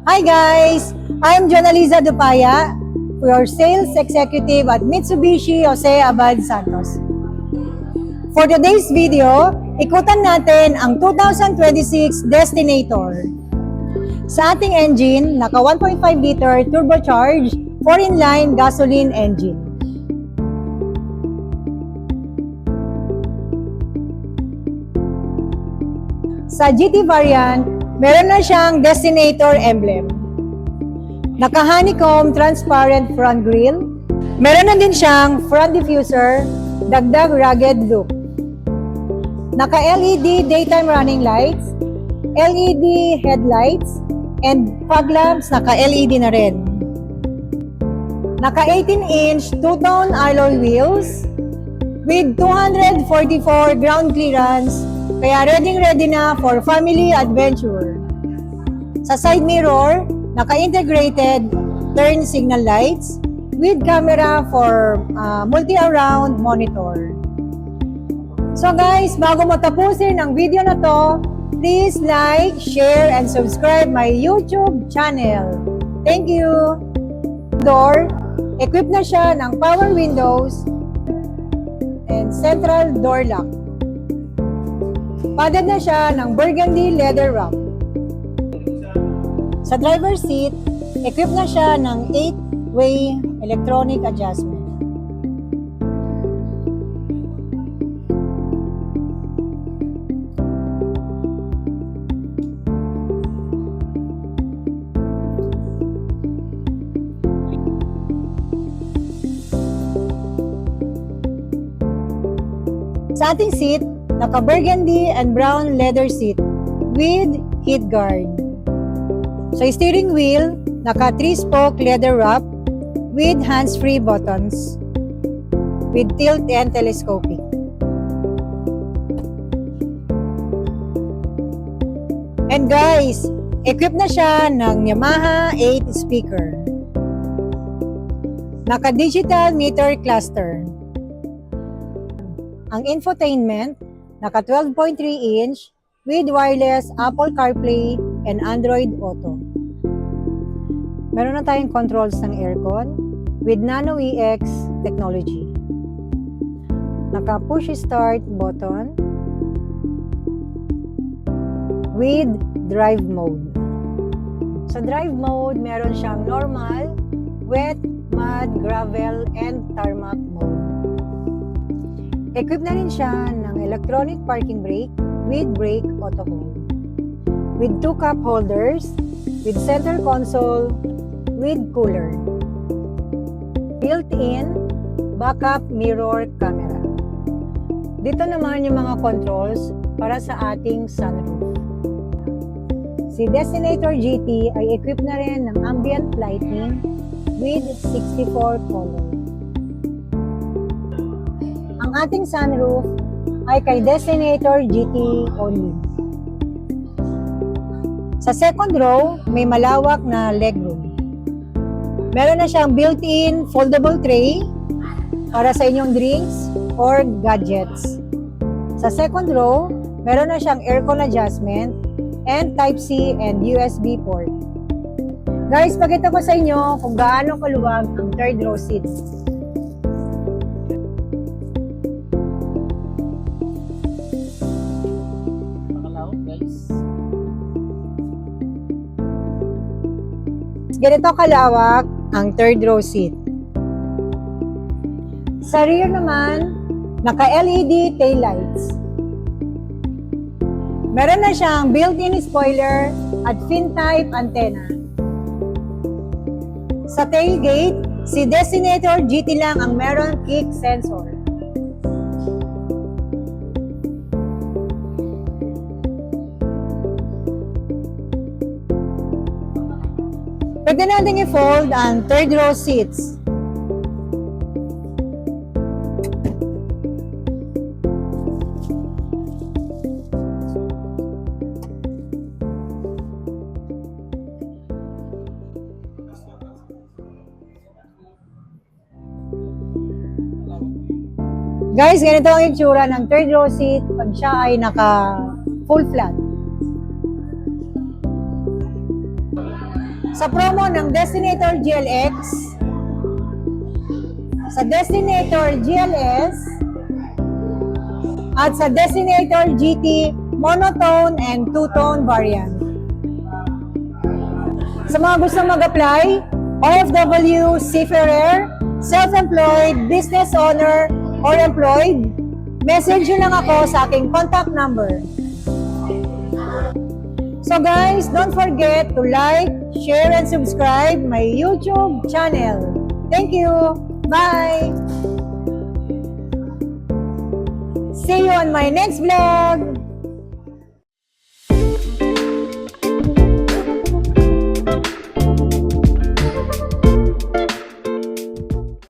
Hi guys! I'm Jonaliza Dupaya, your sales executive at Mitsubishi Jose Abad Santos. For today's video, ikutan natin ang 2026 Destinator. Sa ating engine, naka 1.5 liter turbocharged 4-in-line gasoline engine. Sa GT variant, meron na siyang Destinator emblem. Naka-honeycomb transparent front grille. Meron na din siyang front diffuser, dagdag rugged look. Naka-LED daytime running lights, LED headlights, and fog lamps naka-LED na rin. Naka-18-inch two-tone alloy wheels with 244 ground clearance, kaya ready na for family adventure. Sa side mirror, naka-integrated turn signal lights with camera for multi-around monitor. So guys, bago matapusin ang video na to, please like, share, and subscribe my YouTube channel. Thank you! Door, equipped na siya ng power windows and central door lock. Padded na siya ng burgundy leather wrap. Sa driver's seat, equipped na siya ng 8-way electronic adjustment. Sa ating seat, naka-burgundy and brown leather seat with heat guard. Sa steering wheel, naka 3-spoke leather wrap with hands-free buttons with tilt and telescoping. And guys, equipped na siya ng Yamaha 8 speaker. Naka-digital meter cluster. Ang infotainment, naka 12.3-inch with wireless Apple CarPlay and Android Auto. Meron na tayong controls ng aircon with Nano EX technology. Naka push start button with drive mode. Sa drive mode, meron siyang normal, wet, mud, gravel, and tarmac mode. Equipped na rin siya ng electronic parking brake with brake auto hold. With 2 cup holders, with center console, with cooler. Built-in backup mirror camera. Dito naman yung mga controls para sa ating sunroof. Si Destinator GT ay equipped na rin ng ambient lighting with 64 color. Ang ating sunroof ay kay Destinator GT only. Sa second row, may malawak na legroom. Meron na siyang built-in foldable tray para sa inyong drinks or gadgets. Sa second row, meron na siyang aircon adjustment and Type-C and USB port. Guys, pakita ko sa inyo kung gaano kaluwag ang third row seats. Ganito kalawak ang third row seat. Sa rear naman, naka-LED taillights. Meron na siyang built-in spoiler at fin-type antenna. Sa tailgate, si Destinator GT lang ang meron kick sensor. Pwede natin i-fold ang third row seats. Guys, ganito ang itsura ng third row seat pag siya ay naka full flat. sa promo ng Destinator GLX, sa Destinator GLS, at sa Destinator GT monotone and two-tone variant. Sa mga gusto mag-apply, OFW, seafarer, self-employed, business owner, or employed, message nyo lang ako sa aking contact number. So guys, don't forget to like, share, and subscribe my YouTube channel. Thank you. Bye. See you on my next vlog.